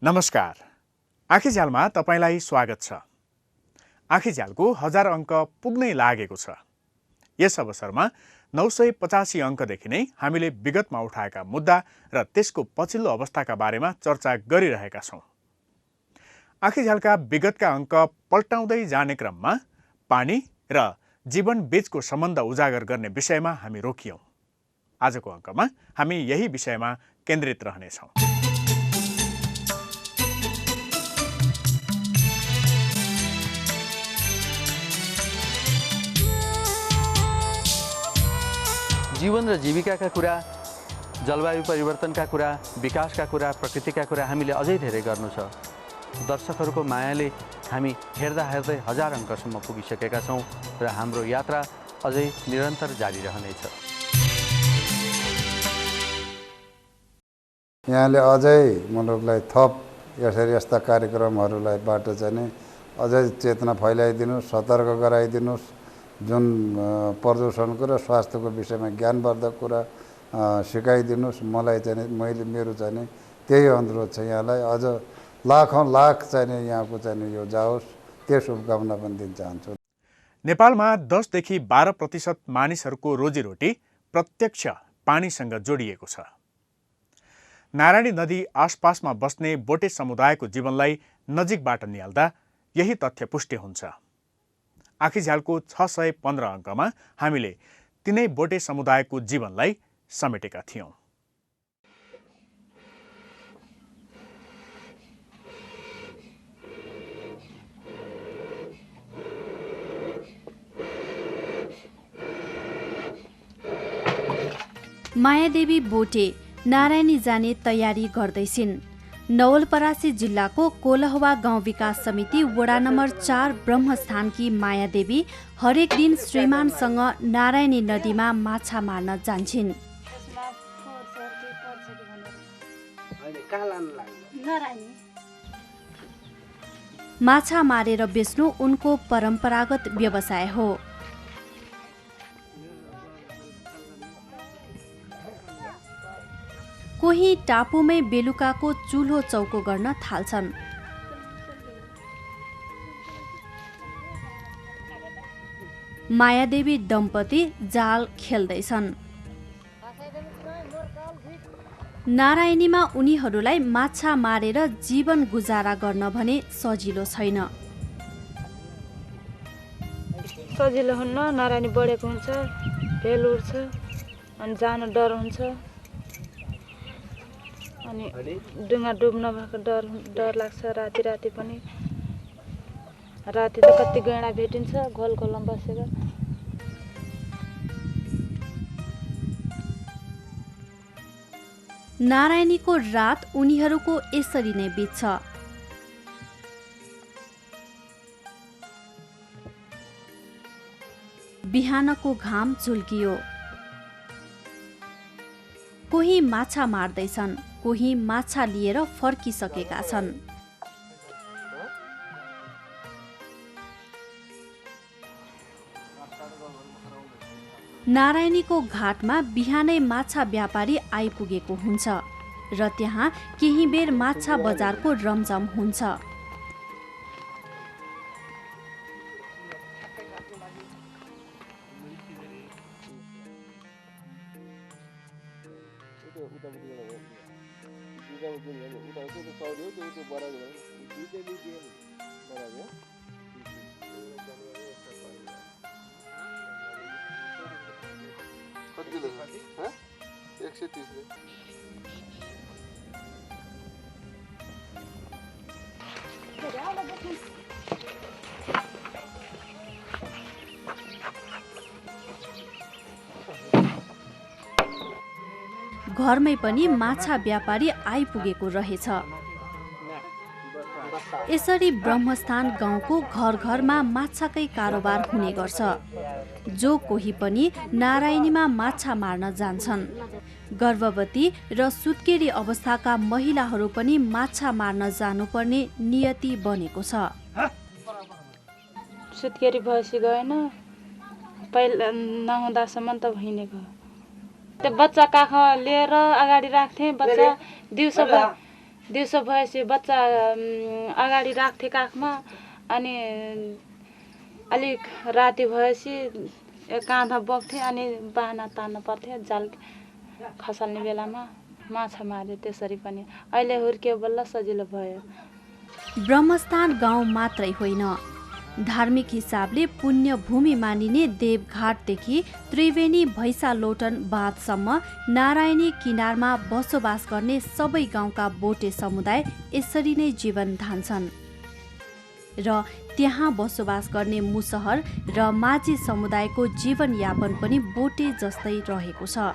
नमस्कार। आँखीझ्यालमा तपाईलाई स्वागत छ। आँखीझ्यालको 1000 अङ्क पुग्नै लागेको छ। यस अवसरमा 985 अङ्कदेखि नै हामीले विगतमा उठाएका मुद्दा र त्यसको पछिल्लो अवस्थाका बारेमा चर्चा गरिरहेका छौँ। आँखीझ्यालका विगतका अङ्क पल्टाउँदै जाने क्रममा पानी र जीवन बीचको सम्बन्ध उजागर गर्ने विषयमा हामी रोकियौँ। आजको अङ्कमा हामी यही विषयमा केन्द्रित रहनेछौँ। जीवन र जीविकाका कुरा, जलवायु परिवर्तनका कुरा, विकासका कुरा, प्रकृतिका कुरा हामीले अझै धेरै गर्नु छ। दर्शकहरूको मायाले हामी हेर्दा हेर्दै 1000 अङ्कसम्म पुगिसकेका छौँ र हाम्रो यात्रा अझै निरन्तर जारी रहनेछ। यहाँले अझै मुलुकलाई थप यस्ता कार्यक्रमहरूलाई बाट चाहिँ नि अझै चेतना फैलाइदिनुस्, सतर्क गराइदिनुस्। जुन प्रदूषणको र स्वास्थ्यको विषयमा ज्ञानवर्धक कुरा सिकाइदिनुस्। मैले मेरो चाहिँ नि त्यही अनुरोध छ यहाँलाई। अझ लाखौँ लाख चाहिँ नि यहाँको चाहिँ नि यो जाओस्, त्यो शुभकामना पनि दिन चाहन्छु। नेपालमा 10 देखि 12% मानिसहरूको रोजीरोटी प्रत्यक्ष पानीसँग जोडिएको छ। नारायणी नदी आसपासमा बस्ने बोटे समुदायको जीवनलाई नजिकबाट निहाल्दा यही तथ्य पुष्टि हुन्छ। आँखीझ्यालको 615 अङ्कमा हामीले तिनै बोटे समुदायको जीवनलाई समेटेका थियौँ। मायादेवी बोटे नारायणी जाने तयारी गर्दैछिन्। नवलपरासी जिल्लाको कोलहवा गाउँ विकास समिति वडा नम्बर 4 ब्रह्मस्थानकी मायादेवी हरेक दिन श्रीमानसँग नारायणी नदीमा माछा मार्न जान्छिन्। माछा मारेर बेच्नु उनको परम्परागत व्यवसाय हो। कोही टापुमै बेलुकाको चुल्हो चौको गर्न थाल्छन्। मायादेवी दम्पति जाल खेल्दैछन्। नारायणीमा उनीहरूलाई माछा मारेर जीवन गुजारा गर्न भने सजिलो छैन। सजिलो हुन्न, नारायणी बढेको हुन्छ, भेल उड्छ, अनि जान डर हुन्छ, अनि डुङ्गा डुब्न भएको डर लाग्छ। राति पनि राति त कति गैँडा भेटिन्छ घोल खोलमा बसेर। नारायणीको रात उनीहरूको यसरी नै बित्छ। बिहानको घाम झुल्कियो। कोही माछा मार्दैछन्, कोही माछा लिएर फर्किसकेका छन्। नारायणीको घाटमा बिहानै माछा व्यापारी आइपुगेको हुन्छ र त्यहाँ केही बेर माछा बजारको रमझम हुन्छ। घरमै पनि माछा व्यापारी आइपुगेको रहेछ। यसरी ब्रह्मस्थान गाउँको घर घरमा माछाकै कारोबार हुने गर्छ। जो कोही पनि नारायणीमा माछा मार्न जान्छन्। गर्भवती र सुत्केरी अवस्थाका महिलाहरू पनि माछा मार्न जानुपर्ने नियति बनेको छ। सुत्केरी भएपछि गएन, पहिला नहुँदासम्म त हिँडेको। त्यो बच्चा काख लिएर अगाडि राख्थे, बच्चा दिउँसो दिउँसो भएपछि बच्चा अगाडि राख्थे काखमा अनि अलिक राति भएपछि काँधा बोक्थे अनि बाहना तान्नु पर्थ्यो जाल खसाल्ने बेलामा माछा मार्यो त्यसरी पनि। अहिले हुर्कियो बल्ल सजिलो भयो। ब्रह्मस्थान गाउँ मात्रै होइन, धार्मिक हिसाबले पुण्य भूमि मानिने देवघाटदेखि त्रिवेणी भैँसालोटन बाँधसम्म नारायणी किनारमा बसोबास गर्ने सबै गाउँका बोटे समुदाय यसरी नै जीवन धान्छन् र त्यहाँ बसोबास गर्ने मुसहर र माझी समुदायको जीवनयापन पनि बोटे जस्तै रहेको छ।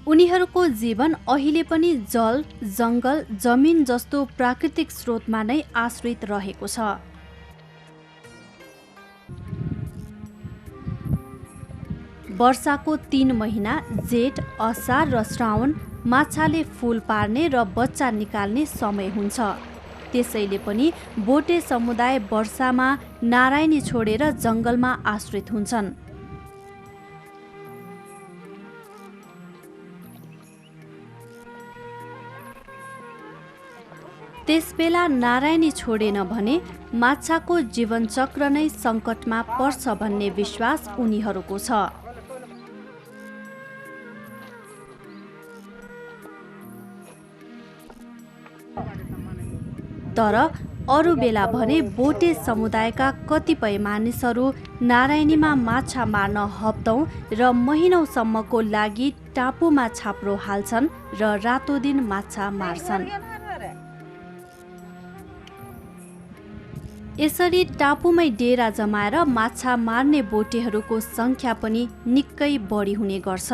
उनीहरूको जीवन अहिले पनि जल, जङ्गल, जमिन जस्तो प्राकृतिक स्रोतमा नै आश्रित रहेको छ। वर्षाको 3 महिना जेठ, असार र श्रावण माछाले फूल पार्ने र बच्चा निकाल्ने समय हुन्छ। त्यसैले पनि बोटे समुदाय वर्षामा नारायणी छोडेर जङ्गलमा आश्रित हुन्छन्। त्यसबेला नारायणी छोडेन भने माछाको जीवनचक्र नै सङ्कटमा पर्छ भन्ने विश्वास उनीहरूको छ। तर अरू बेला भने बोटे समुदायका कतिपय मानिसहरू नारायणीमा माछा मार्न हप्तौं र महिनौसम्मको लागि टापुमा छाप्रो हाल्छन् र रातो दिन माछा मार्छन्। यसरी टापुमै डेरा जमाएर माछा मार्ने बोटेहरूको सङ्ख्या पनि निकै बढी हुने गर्छ।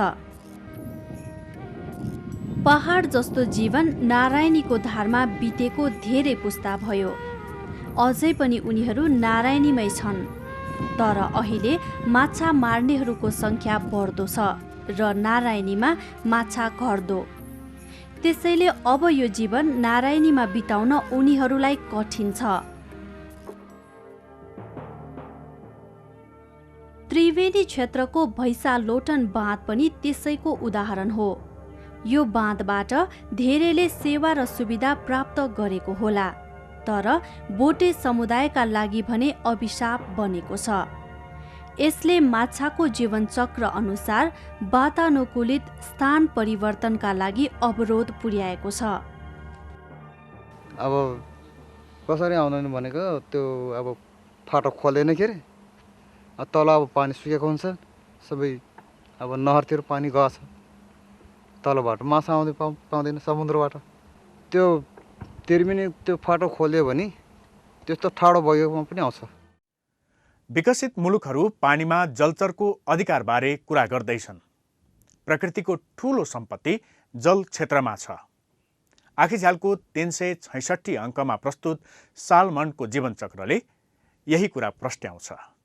पहाड जस्तो जीवन नारायणीको धारमा बितेको धेरै पुस्ता भयो। अझै पनि उनीहरू नारायणीमै छन्। तर अहिले माछा मार्नेहरूको सङ्ख्या बढ्दो छ र नारायणीमा माछा घट्दो। त्यसैले अब यो जीवन नारायणीमा बिताउन उनीहरूलाई कठिन छ। त्रिवेणी क्षेत्रको भैँसालोटन बाँध पनि त्यसैको उदाहरण हो। यो बाँधबाट धेरैले सेवा र सुविधा प्राप्त गरेको होला, तर बोटे समुदायका लागि भने अभिशाप बनेको छ। यसले माछाको जीवनचक्र अनुसार वातानुकूलित स्थान परिवर्तनका लागि अवरोध पुर्याएको छ। अब कसरी आउँदैन भनेको त्यो अब फाटो खोलेन के अरे, तल अब पानी सुकेको हुन्छ, सबै अब नहरतिर पानी गएको छ, तलबाट माछा आउँदै पाउँदैन समुद्रबाट। त्यो त्रिवेणी त्यो फाटो खोल्यो भने त्यस्तो ठाडो बगेकोमा पनि आउँछ। विकसित मुलुकहरू पानीमा जलचरको अधिकारबारे कुरा गर्दैछन्। प्रकृतिको ठूलो सम्पत्ति जल क्षेत्रमा छ। आँखीझ्यालको 366 अङ्कमा प्रस्तुत सालमनको जीवनचक्रले यही कुरा प्रस्ट्याउँछ।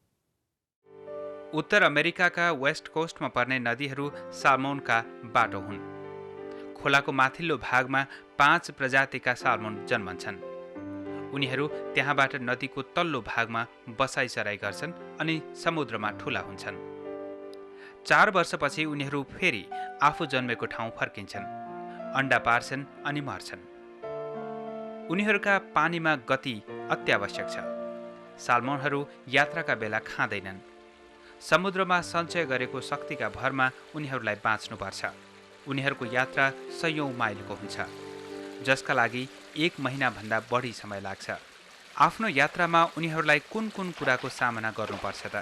उत्तर अमेरिकाका वेस्ट कोस्टमा पर्ने नदीहरू साल्मोनका बाटो हुन्। खोलाको माथिल्लो भागमा 5 प्रजातिका साल्मोन जन्मन्छन्। उनीहरू त्यहाँबाट नदीको तल्लो भागमा बसाइसराई गर्छन् अनि समुद्रमा ठुला हुन्छन्। 4 वर्षपछि उनीहरू फेरि आफू जन्मेको ठाउँ फर्किन्छन्, अन्डा पार्छन् अनि मर्छन्। उनीहरूका पानीमा गति अत्यावश्यक छ। साल्मोनहरू यात्राका बेला खाँदैनन्। समुद्रमा सञ्चय गरेको शक्तिका भरमा उनीहरूलाई बाँच्नुपर्छ। उनीहरूको यात्रा सयौं माइलको हुन्छ, जसका लागि 1 महिनाभन्दा बढी समय लाग्छ। आफ्नो यात्रामा उनीहरूलाई कुन कुन कुराको सामना गर्नुपर्छ त?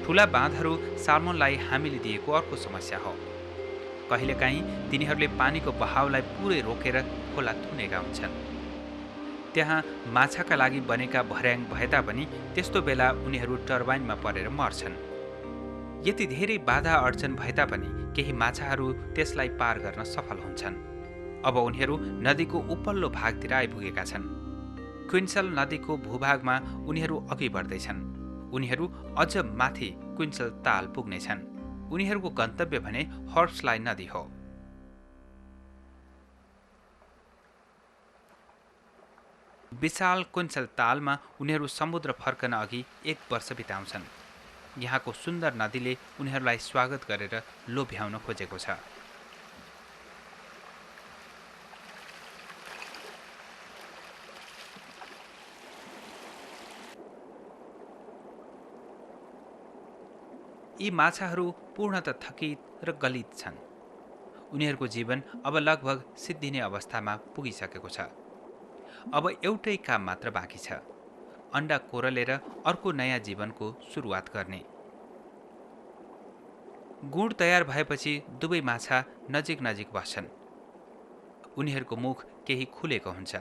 ठुला बाँधहरू साल्मोनलाई हामीले दिएको अर्को समस्या हो। कहिलेकाहीँ तिनीहरूले पानीको बहावलाई पुरै रोकेर खोला थुनेका हुन्छन्। त्यहाँ माछाका लागि बनेका भर्याङ भए तापनि त्यस्तो बेला उनीहरू टर्बाइनमा परेर मर्छन्। यति धेरै बाधा अड्चन भए तापनि केही माछाहरू त्यसलाई पार गर्न सफल हुन्छन्। अब उनीहरू नदीको उपल्लो भागतिर आइपुगेका छन्। क्विन्सल नदीको भूभागमा उनीहरू अघि बढ्दैछन्। उनीहरू अझ माथि क्विन्सल ताल पुग्नेछन्। उनीहरूको गन्तव्य भने हर्सलाई नदी हो। विशाल क्विन्सल तालमा उनीहरू समुद्र फर्कन अघि 1 वर्ष बिताउँछन्। यहाँको सुन्दर नदीले उनीहरूलाई स्वागत गरेर लोभ्याउन खोजेको छ। यी माछाहरू पूर्णतः थकित र गलित छन्। उनीहरूको जीवन अब लगभग सिद्धिने अवस्थामा पुगिसकेको छ। अब एउटै काम मात्र बाँकी छ, अन्डा कोरलेर अर्को नयाँ जीवनको सुरुवात गर्ने। गुड तयार भएपछि दुवै माछा नजिक नजिक बस्छन्। उनीहरूको मुख केही खुलेको हुन्छ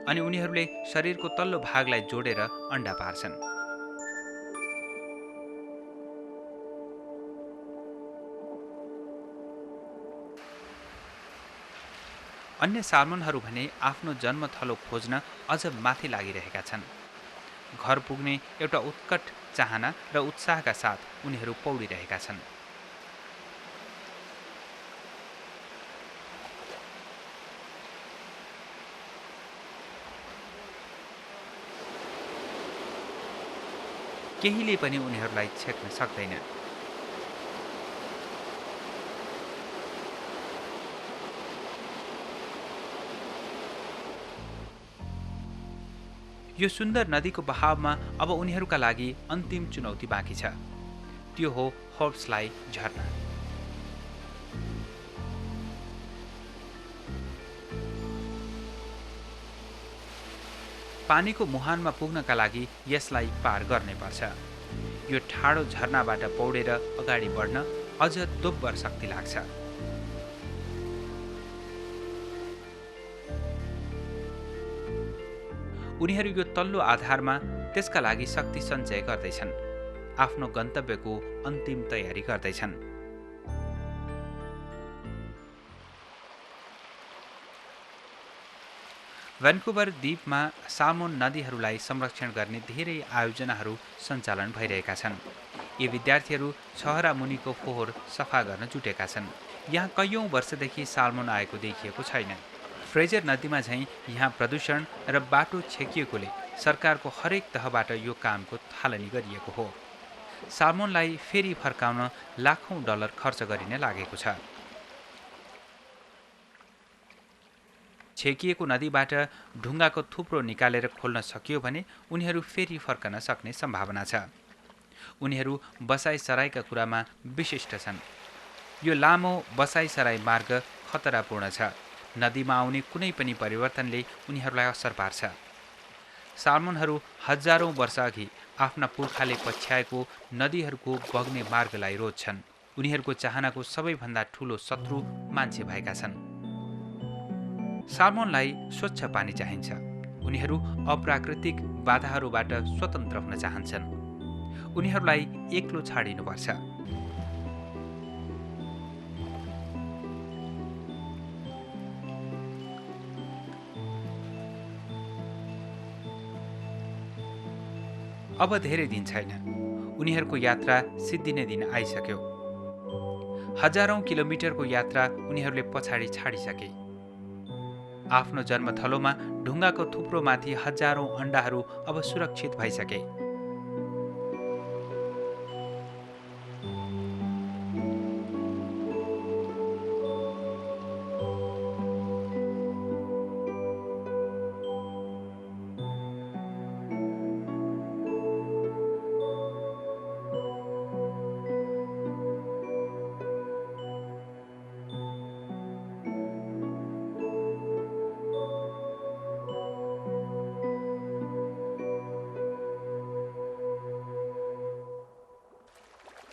अनि उनीहरूले शरीरको तल्लो भागलाई जोडेर अन्डा पार्छन्। अन्य साल्मनहरू भने आफ्नो जन्मथलो खोज्न अझ माथि लागिरहेका छन्। घर पुग्ने एउटा उत्कट चाहना र उत्साहका साथ उनीहरू पौडिरहेका छन्। केहीले पनि उनीहरूलाई छेक्न सक्दैन। यो सुन्दर नदीको बहावमा अब उनीहरूका लागि अन्तिम चुनौती बाँकी छ। त्यो हो होर्सफ्लाई झरना। पानीको मुहानमा पुग्नका लागि यसलाई पार गर्नै पर्छ। यो ठाडो झरनाबाट पौडेर अगाडि बढ्न अझ दोब्बर शक्ति लाग्छ। उनीहरू यो तल्लो आधारमा त्यसका लागि शक्ति सञ्चय गर्दैछन्, आफ्नो गन्तव्यको अन्तिम तयारी गर्दैछन्। भ्यान्कुभर द्वीपमा साल्मोन नदीहरूलाई संरक्षण गर्ने धेरै आयोजनाहरू सञ्चालन भइरहेका छन्। यी विद्यार्थीहरू छहरा मुनिको फोहोर सफा गर्न जुटेका छन्। यहाँ कैयौँ वर्षदेखि साल्मोन आएको देखिएको छैन। फ्रेजर नदीमा झैँ यहाँ प्रदूषण र बाटो छेकिएकोले सरकारको हरेक तहबाट यो कामको थालनी गरिएको हो। साल्मोनलाई फेरि फर्काउन लाखौँ डलर खर्च गरिन लागेको छ। छेकिएको नदीबाट ढुङ्गाको थुप्रो निकालेर खोल्न सकियो भने उनीहरू फेरि फर्कन सक्ने सम्भावना छ। उनीहरू बसाइसराईका कुरामा विशिष्ट छन्। यो लामो बसाइसराई मार्ग खतरापूर्ण छ। नदीमा आउने कुनै पनि परिवर्तनले उनीहरूलाई असर पार्छ। साल्मोनहरू हजारौँ वर्षअघि आफ्ना पुर्खाले पछ्याएको नदीहरूको बग्ने मार्गलाई रोज्छन्। उनीहरूको चाहनाको सबैभन्दा ठूलो शत्रु मान्छे भएका छन्। साल्मोनलाई स्वच्छ पानी चाहिन्छ। उनीहरू अप्राकृतिक बाधाहरूबाट स्वतन्त्र हुन चाहन्छन्। उनीहरूलाई एक्लो छाडिनुपर्छ। अब धेरै दिन छैन। उनीहरूको यात्रा सिद्धिने दिन आइसक्यो। हजारौं किलोमिटरको यात्रा उनीहरूले पछाडि छाडिसके। आफ्नो जन्मथलोमा ढुङ्गाको थुप्रोमाथि हजारौं अण्डाहरू अब सुरक्षित भइसके।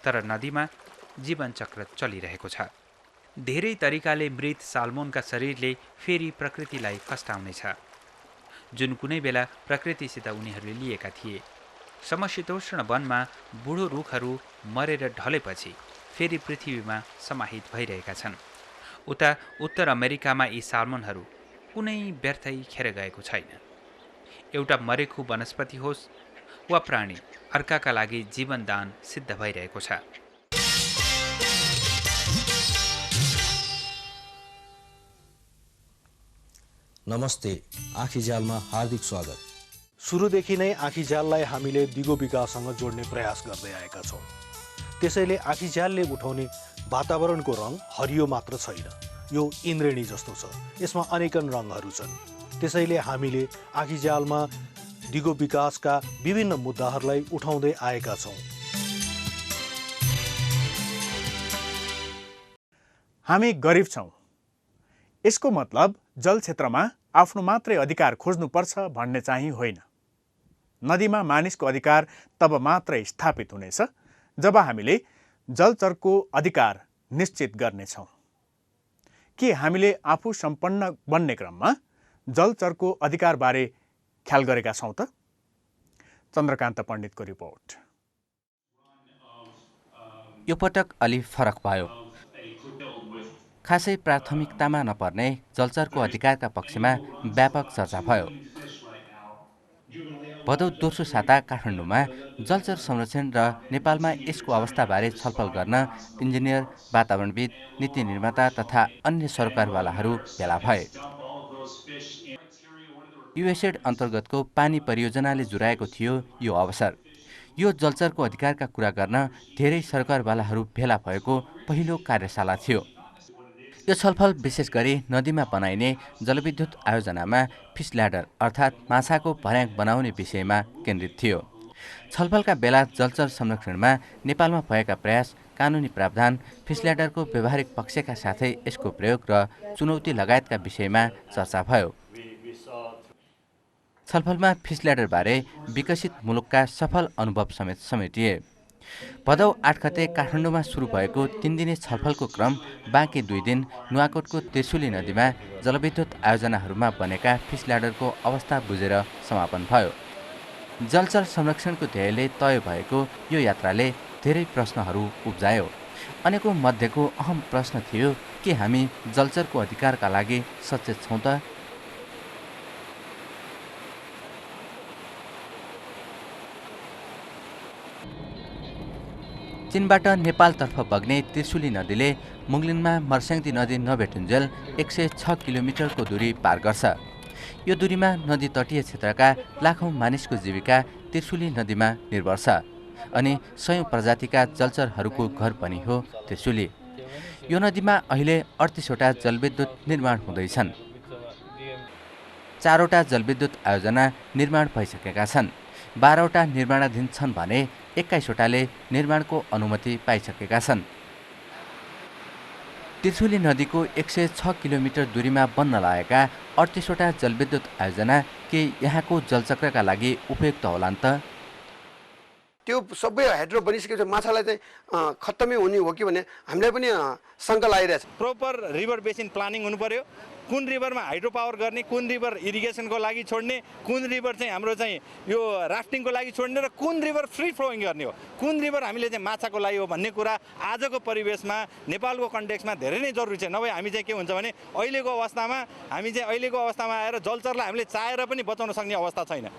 तर नदीमा जीवनचक्र चलिरहेको छ। धेरै तरिकाले मृत साल्मोनका शरीरले फेरि प्रकृतिलाई फस्टाउनेछ, जुन कुनै बेला प्रकृतिसित उनीहरूले लिएका थिए। समशीतोष्ण वनमा बुढो रुखहरू मरेर ढलेपछि फेरि पृथ्वीमा समाहित भइरहेका छन्। उता उत्तर अमेरिकामा यी साल्मोनहरू कुनै व्यर्थै खेर गएको छैन। एउटा मरेको वनस्पति होस् वा प्राणी, अर्काका लागि जीवनदान सिद्ध भइरहेको छ। नमस्ते, आँखीजालमा हार्दिक स्वागत। सुरुदेखि नै आँखीझ्याललाई हामीले दिगो विकाससँग जोड्ने प्रयास गर्दै आएका छौँ। त्यसैले आँखीझ्यालले उठाउने वातावरणको रङ हरियो मात्र छैन, यो इन्द्रेणी जस्तो छ, यसमा अनेकन रङहरू छन्। त्यसैले हामीले आँखीझ्यालमा दिगो विकासका विभिन्न मुद्दाहरूलाई उठाउँदै आएका छौँ। हामी गरिब छौँ, यसको मतलब जल क्षेत्रमा आफ्नो मात्रै अधिकार खोज्नुपर्छ भन्ने चाहिँ होइन। नदीमा मानिसको अधिकार तब मात्रै स्थापित हुनेछ जब हामीले जलचरको अधिकार निश्चित गर्नेछौँ। के हामीले आफू सम्पन्न बन्ने क्रममा जलचरको अधिकारबारे ख्याल गरेका छौँ त? चन्द्रकान्त पण्डितको रिपोर्ट। यो पटक अलि फरक भयो। खासै प्राथमिकतामा नपर्ने जलचरको अधिकारका पक्षमा व्यापक चर्चा भयो। भदौ दोस्रो साता काठमाडौँमा जलचर संरक्षण र नेपालमा यसको अवस्थाबारे छलफल गर्न इन्जिनियर, वातावरणविद, नीति निर्माता तथा अन्य सरकारवालाहरू भेला भए। युएसएड अन्तर्गतको पानी परियोजनाले जुराएको थियो यो अवसर। यो जलचरको अधिकारका कुरा गर्न धेरै सरकारवालाहरू भेला भएको पहिलो कार्यशाला थियो। यो छलफल विशेष गरी नदीमा बनाइने जलविद्युत आयोजनामा फिस ल्याडर अर्थात् माछाको भर्याङ बनाउने विषयमा केन्द्रित थियो। छलफलका बेला जलचर संरक्षणमा नेपालमा भएका प्रयास, कानुनी प्रावधान, फिस ल्याडरको व्यावहारिक पक्षका साथै यसको प्रयोग र चुनौती लगायतका विषयमा चर्चा भयो। छलफलमा फिस ल्याडरबारे विकसित मुलुकका सफल अनुभव समेत समेटिए। भदौ 8 गते काठमाडौँमा सुरु भएको 3 दिने छलफलको क्रम बाँकी 2 दिन नुवाकोटको त्रिशुली नदीमा जलविद्युत आयोजनाहरूमा बनेका फिस ल्याडरको अवस्था बुझेर समापन भयो। जलचर संरक्षणको ध्येयले तय भएको यो यात्राले धेरै प्रश्नहरू उब्जायो। अनेकौं मध्येको अहम प्रश्न थियो के हामी जलचरको अधिकारका लागि सचेत छौँ त? चीनबाट नेपालतर्फ बग्ने त्रिशुली नदीले मुगलिनमा मर्स्याङ्दी नदी नभेटुन्जेल 106 किलोमिटरको दूरी पार गर्छ। यो दूरीमा नदी तटीय क्षेत्रका लाखौं मानिसको जीविका त्रिशुली नदीमा निर्भर छ अनि सयौं प्रजातिका जलचरहरूको घर पनि हो त्रिशुली। यो नदीमा अहिले 38 वटा जलविद्युत निर्माण हुँदैछन्। 4 वटा जलविद्युत आयोजना निर्माण भइसकेका छन्। 12 वटा निर्माणाधीन छन् भने 21 वटाले निर्माणको अनुमति पाइसकेका छन्। त्रिशुली नदीको 106 किलोमिटर दूरीमा बन्न लागेका 38 वटा जलविद्युत आयोजना के यहाँको जलचक्रका लागि उपयुक्त होलान् त? त्यो सबै हाइड्रो बनिसकेपछि माछालाई चाहिँ खत्तमै हुने हो कि भन्ने हामीलाई पनि शङ्का लागिरहेछ। प्रोपर रिभर बेसिन प्लानिङ हुनु पर्यो। कुन रिभरमा हाइड्रो पावर गर्ने, कुन रिभर इरिगेसनको लागि छोड्ने, कुन रिभर चाहिँ हाम्रो चाहिँ यो राफ्टिङको लागि छोड्ने र कुन रिभर फ्री फ्लोइङ गर्ने हो, कुन रिभर हामीले चाहिँ माछाको लागि हो भन्ने कुरा आजको परिवेशमा नेपालको कन्टेक्समा धेरै नै जरुरी छ। नभए हामी चाहिँ के हुन्छ भने अहिलेको अवस्थामा आएर जलचरलाई हामीले चाहेर पनि बचाउन सक्ने अवस्था छैन।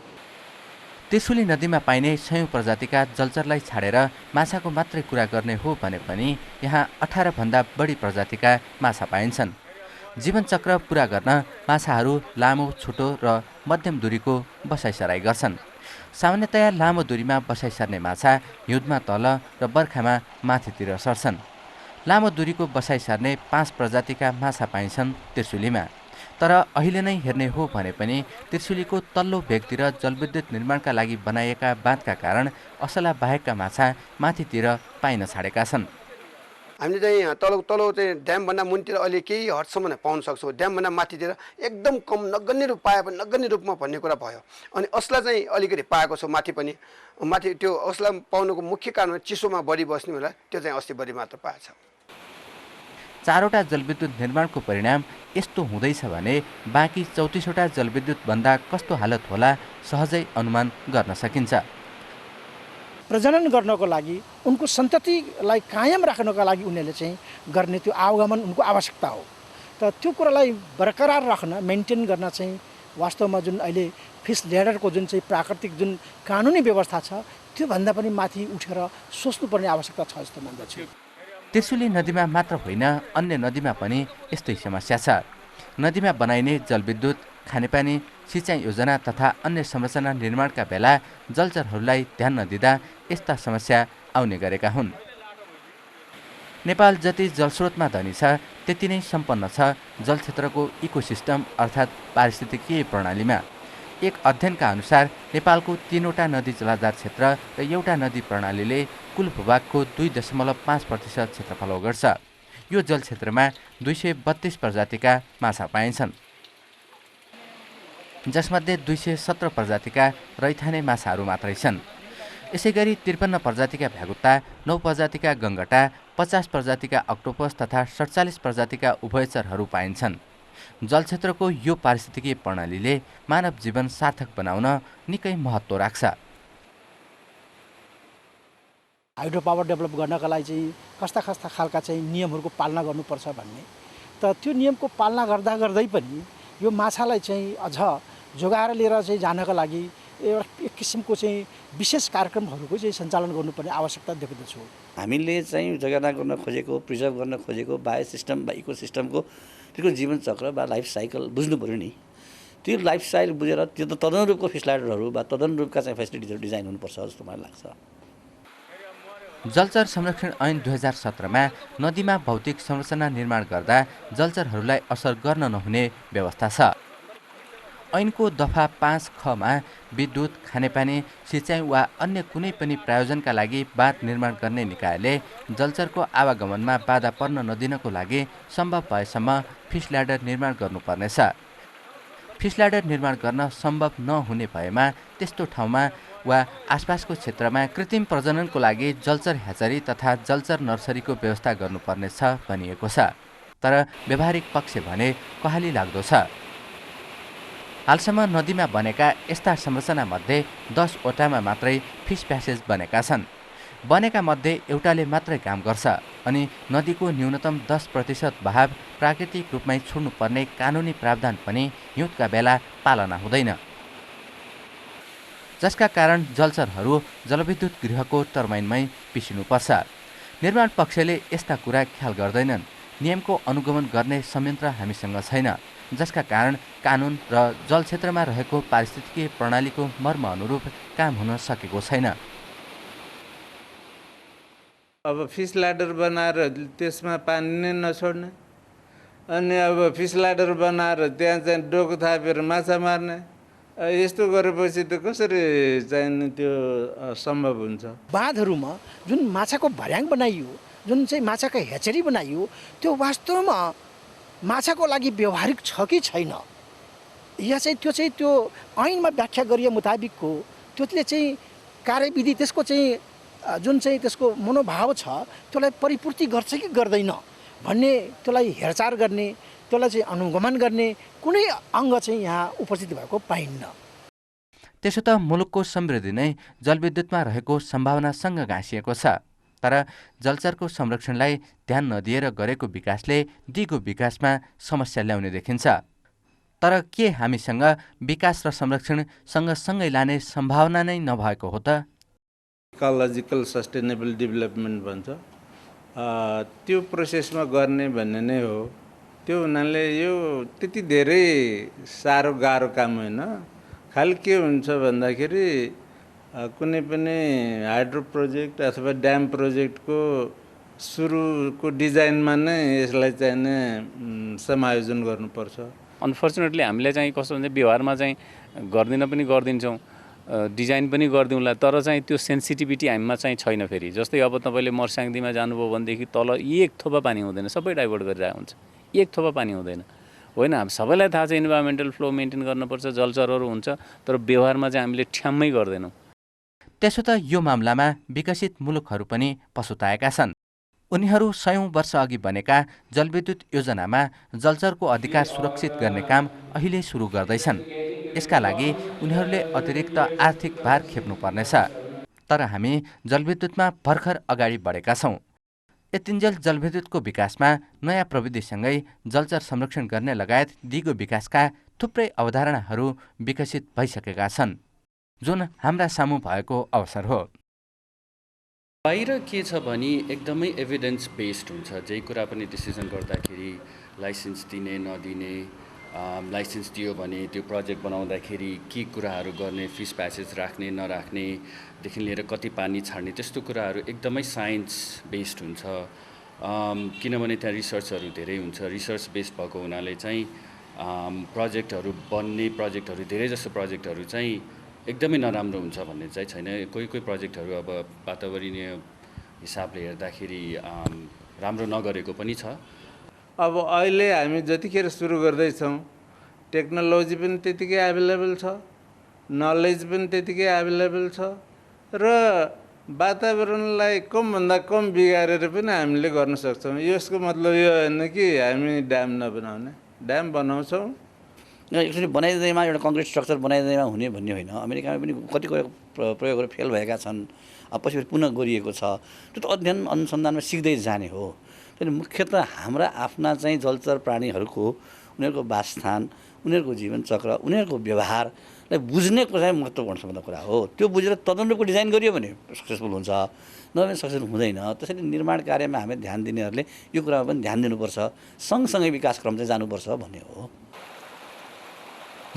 त्रिशुली नदीमा पाइने सयौं प्रजातिका जलचरलाई छाडेर माछाको मात्रै कुरा गर्ने हो भने पनि यहाँ 18 भन्दा बढी प्रजातिका माछा पाइन्छन्। जीवनचक्र पूरा गर्न माछाहरू लामो, छोटो र मध्यम दूरीको बसाइसराई गर्छन्। सामान्यतया लामो दूरीमा बसाइ सर्ने माछा हिउँदमा तल र बर्खामा माथितिर सर्छन्। लामो दूरीको बसाइ सर्ने 5 प्रजातिका माछा पाइन्छन् त्रिशुलीमा। तर अहिले नै हेर्ने हो भने पनि त्रिशुलीको तल्लो भेगतिर जलविद्युत निर्माणका लागि बनाइएका बाँधका कारण असला बाहेकका माछा माथितिर पाइन छाडेका छन्। हामीले चाहिँ तल चाहिँ ड्यामभन्दा मुनितिर अहिले केही हदसम्म पाउन सक्छौँ। ड्यामभन्दा माथितिर एकदम कम नगन्य रूप पाए पनि नगन्य रूपमा भन्ने कुरा भयो। अनि असला चाहिँ अलिकति पाएको छ माथि पनि। माथि त्यो असला पाउनुको मुख्य कारण चिसोमा बढी बस्ने होला, त्यो चाहिँ अस्ति बढी मात्र पाएछ। 4 वटा जलविद्युत निर्माणको परिणाम यस्तो हुँदैछ भने बाँकी 34 वटा जलविद्युत भन्दा कस्तो हालत होला सहजै अनुमान गर्न सकिन्छ। प्रजनन गर्नको लागि उनको सन्ततिलाई कायम राख्नको लागि उनीहरूले चाहिँ गर्ने त्यो आवागमन उनको आवश्यकता हो। त त्यो कुरालाई बरकरार राख्न, मेन्टेन गर्न चाहिँ वास्तवमा जुन अहिले फिस ल्याडरको जुन चाहिँ प्राकृतिक जुन कानुनी व्यवस्था छ त्योभन्दा पनि माथि उठेर सोच्नुपर्ने आवश्यकता छ जस्तो मान्दछु। त्रिशुली नदीमा मात्र होइन, अन्य नदीमा पनि यस्तै समस्या छ। नदीमा बनाइने जलविद्युत, खानेपानी, सिँचाइ योजना तथा अन्य संरचना निर्माणका बेला जलचरहरूलाई ध्यान नदिँदा यस्ता समस्या आउने गरेका हुन्। नेपाल जति जलस्रोतमा धनी छ त्यति नै सम्पन्न छ जलक्षेत्रको इकोसिस्टम अर्थात् पारिस्थितिकीय प्रणालीमा। एक अध्ययनका अनुसार नेपालको 3वटा नदी जलाधार क्षेत्र र एउटा नदी प्रणालीले कुल भूभागको 2.5% क्षेत्रफल ओगट्छ। यो जलक्षेत्रमा 232 प्रजातिका माछा पाइन्छन्, जसमध्ये 217 प्रजातिका रैथाने माछाहरू मात्रै छन्। यसैगरी 53 प्रजातिका भ्यागुता, 9 प्रजातिका गङ्गटा, 50 प्रजातिका अक्टोपस तथा 47 प्रजातिका उभयचरहरू पाइन्छन्। जलक्षेत्रको यो पारिस्थितिकीय प्रणालीले मानव जीवन सार्थक बनाउन निकै महत्त्व राख्छ। हाइड्रो पावर डेभलप गर्नका लागि चाहिँ कस्ता कस्ता खालका चाहिँ नियमहरूको पालना गर्नुपर्छ भन्ने, त त्यो नियमको पालना गर्दा गर्दै पनि यो माछालाई चाहिँ अझ जोगाएर लिएर चाहिँ जानका लागि एक किसिमको चाहिँ विशेष कार्यक्रमहरूको चाहिँ सञ्चालन गर्नुपर्ने आवश्यकता देख्दछु। हामीले चाहिँ जोगाना गर्न खोजेको, प्रिजर्भ गर्न खोजेको बायो सिस्टम वा इको सिस्टमको त्यसको जीवन चक्र वा लाइफ साइकल बुझ्नु पऱ्यो नि। त्यो लाइफ साइकल बुझेर त्यो त तदनुरूपको फिसलाइडरहरू वा तदनुरूपका चाहिँ फेसिलिटिजहरू डिजाइन हुनुपर्छ जस्तो मलाई लाग्छ। जलचर संरक्षण ऐन 2017मा नदीमा भौतिक संरचना निर्माण गर्दा जलचरहरूलाई असर गर्न नहुने व्यवस्था छ। ऐनको दफा 5(ख)मा विद्युत, खानेपानी, सिँचाइ वा अन्य कुनै पनि प्रायोजनका लागि बाँध निर्माण गर्ने निकायले जलचरको आवागमनमा बाधा पर्न नदिनको लागि सम्भव भएसम्म फिस ल्याडर निर्माण गर्नुपर्नेछ। फिस ल्याडर निर्माण गर्न सम्भव नहुने भएमा त्यस्तो ठाउँमा वा आसपासको क्षेत्रमा कृत्रिम प्रजननको लागि जलचर ह्याचरी तथा जलचर नर्सरीको व्यवस्था गर्नुपर्नेछ भनिएको छ। तर व्यावहारिक पक्ष भने कहाली लाग्दो छ। हालसम्म नदीमा बनेका यस्ता संरचनामध्ये 10वटामा मात्रै फिस प्यासेज बनेका छन्। बनेका मध्ये एउटाले मात्रै काम गर्छ अनि नदीको न्यूनतम 10% बहाव प्राकृतिक रूपमै छोड्नुपर्ने कानुनी प्रावधान पनि हिउँदका बेला पालना हुँदैन, जसका कारण जलचरहरू जलविद्युत गृहको टर्बाइनमै पिसिनुपर्छ। निर्माण पक्षले यस्ता कुरा ख्याल गर्दैनन्। नियमको अनुगमन गर्ने संयन्त्र हामीसँग छैन, जसका कारण कानुन र जलक्षेत्रमा रहेको पारिस्थितिकीय प्रणालीको मर्म अनुरूप काम हुन सकेको छैन। अब फिस ल्याडर बनाएर त्यसमा पानी नै नछोड्ने, अनि अब फिस ल्याडर बनाएर त्यहाँ चाहिँ डोको थापेर माछा मार्ने, यस्तो गरेपछि त कसरी चाहिँ त्यो सम्भव हुन्छ? बाँधहरूमा जुन माछाको भर्याङ बनाइयो, जुन चाहिँ माछाको ह्याचरी बनाइयो, त्यो वास्तवमा माछाको लागि व्यवहारिक छ कि छैन, या चाहिँ त्यो ऐनमा व्याख्या गरिए मुताबिकको त्यसले चाहिँ कार्यविधि त्यसको चाहिँ जुन चाहिँ त्यसको मनोभाव छ त्यसलाई परिपूर्ति गर्छ कि गर्दैन भन्ने, त्यसलाई हेरचाह गर्ने, त्यसलाई चाहिँ अनुगमन गर्ने कुनै अङ्ग चाहिँ यहाँ उपस्थित भएको पाइन्न। त्यसो त मुलुकको समृद्धि नै जलविद्युतमा रहेको सम्भावनासँग गाँसिएको छ। तर जलचरको संरक्षणलाई ध्यान नदिएर गरेको विकासले दिगो विकासमा समस्या ल्याउने देखिन्छ। तर के हामीसँग विकास र संरक्षण सँगसँगै लाने सम्भावना नै नभएको हो त? इकोलोजिकल सस्टेनेबल डेभलपमेन्ट भन्छ, त्यो प्रोसेसमा गर्ने भन्ने नै हो। त्यो हुनाले यो त्यति धेरै साह्रो गाह्रो काम होइन। खालि के हुन्छ भन्दाखेरि कुनै पनि हाइड्रो प्रोजेक्ट अथवा ड्याम प्रोजेक्टको सुरुको डिजाइनमा नै यसलाई चाहिँ नै समायोजन गर्नुपर्छ। अनफर्चुनेटली हामीले चाहिँ कस्तो हुन्छ, व्यवहारमा चाहिँ गर्दिन पनि गरिदिन्छौँ, डिजाइन पनि गरिदिउँला, तर चाहिँ त्यो सेन्सिटिभिटी हामीमा चाहिँ छैन। फेरि जस्तै अब तपाईँले मर्स्याङदीमा जानुभयो भनेदेखि तल एक थोपा पानी हुँदैन, सबै डाइभर्ट गरिरहेको हुन्छ, एक थोपा पानी हुँदैन। होइन, सबैलाई थाहा छ इन्भाइरोमेन्टल फ्लो मेन्टेन गर्नुपर्छ, जलचरहरू हुन्छ, तर व्यवहारमा चाहिँ हामीले ठ्याम्मै गर्दैनौँ। त्यसो त यो मामलामा विकसित मुलुकहरू पनि पछुताएका छन्। उनीहरू 100औं वर्ष अघि बनेका जलविद्युत योजनामा जलचरको अधिकार सुरक्षित गर्ने काम अहिले सुरु गर्दैछन्। यसका लागि उनीहरूले अतिरिक्त आर्थिक भार खेप्नुपर्नेछ। तर हामी जलविद्युतमा भर्खर अगाडि बढेका छौँ। यतिन्जेल जलविद्युतको विकासमा नयाँ प्रविधिसँगै जलचर संरक्षण गर्ने लगायत दिगो विकासका थुप्रै अवधारणाहरू विकसित भइसकेका छन्, जुन हाम्रा सामु भएको अवसर हो। बाहिर के छ भने एकदमै एभिडेन्स बेस्ड हुन्छ। जे कुरा पनि डिसिजन गर्दाखेरि लाइसेन्स दिने नदिने, लाइसेन्स दियो भने त्यो प्रोजेक्ट बनाउँदाखेरि के कुराहरू गर्ने, फिस प्यासेज राख्ने नराख्नेदेखि लिएर कति पानी छाड्ने, त्यस्तो कुराहरू एकदमै साइन्स बेस्ड हुन्छ। किनभने त्यहाँ रिसर्चहरू धेरै हुन्छ। रिसर्च बेस्ड भएको हुनाले चाहिँ प्रोजेक्टहरू धेरै जस्तो प्रोजेक्टहरू चाहिँ एकदमै नराम्रो हुन्छ भन्ने चाहिँ छैन। कोही प्रोजेक्टहरू अब वातावरणीय हिसाबले हेर्दाखेरि राम्रो नगरेको पनि छ। अब अहिले हामी जतिखेर सुरु गर्दैछौँ टेक्नोलोजी पनि त्यतिकै एभाइलेबल छ, नलेज पनि त्यतिकै एभाइलेबल छ र वातावरणलाई कमभन्दा कम बिगारेर पनि हामीले गर्न सक्छौँ। यसको मतलब यो होइन कि हामी ड्याम नबनाउने, ड्याम बनाउँछौँ। एक्चुअली बनाइदिँदैमा एउटा कङ्क्रिट स्ट्रक्चर बनाइदिँदैमा हुने भन्ने होइन। अमेरिकामा पनि कति प्रयोगहरू फेल भएका छन्, पछि पुनः गरिएको छ। त्यो त अध्ययन अनुसन्धानमा सिक्दै जाने हो। त्यसले मुख्यतः हाम्रा आफ्ना चाहिँ जलचर प्राणीहरूको उनीहरूको वासस्थान, उनीहरूको जीवनचक्र, उनीहरूको व्यवहारलाई बुझ्नेको चाहिँ महत्त्वपूर्ण कुरा हो। त्यो बुझेर तदनुरूपको डिजाइन गरियो भने सक्सेसफुल हुन्छ, नभए सक्सेसफुल हुँदैन। त्यसैले निर्माण कार्यमा हामी ध्यान दिनेहरूले यो कुरामा पनि ध्यान दिनुपर्छ, सँगसँगै विकासक्रम चाहिँ जानुपर्छ भन्ने हो।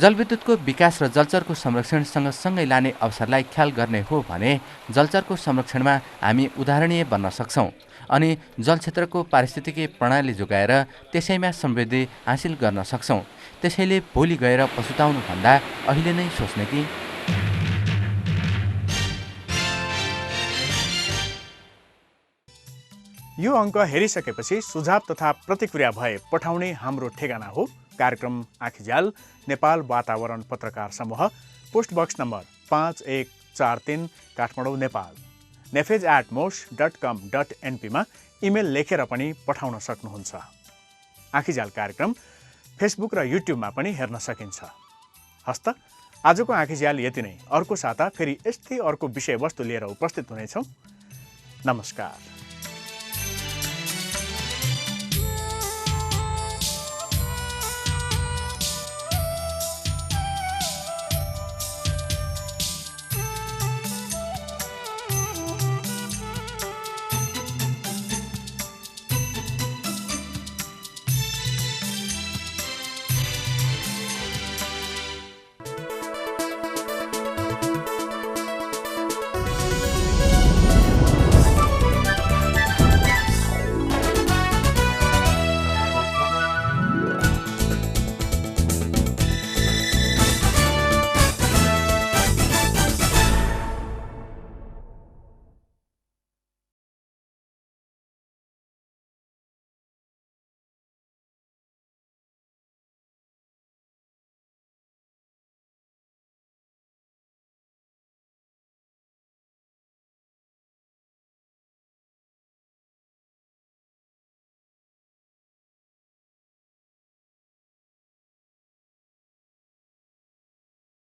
जलविद्युतको विकास र जलचरको संरक्षणसँग सँगै लाने अवसरलाई ख्याल गर्ने हो भने जलचरको संरक्षणमा हामी उदाहरणीय बन्न सक्छौँ अनि जलक्षेत्रको पारिस्थितिकी प्रणाली जोगाएर त्यसैमा समृद्धि हासिल गर्न सक्छौँ। त्यसैले भोलि गएर पछुताउनुभन्दा अहिले नै सोच्ने कि यो अङ्क हेरिसकेपछि सुझाव तथा प्रतिक्रिया भए पठाउने हाम्रो ठेगाना हो कार्यक्रम आँखीझ्याल, नेपाल वातावरण पत्रकार समूह, post box number 5143 Kathmandu, Nepal. nefej@mosh.com.np मा इमेल लेखेर पनि पठाउन सक्नुहुन्छ। आँखीझ्याल कार्यक्रम फेसबुक र युट्युबमा पनि हेर्न सकिन्छ। हस्त आजको आँखीझ्याल यति नै। अर्को साता फेरि यस्तै अर्को विषयवस्तु लिएर उपस्थित हुनेछौँ। नमस्कार।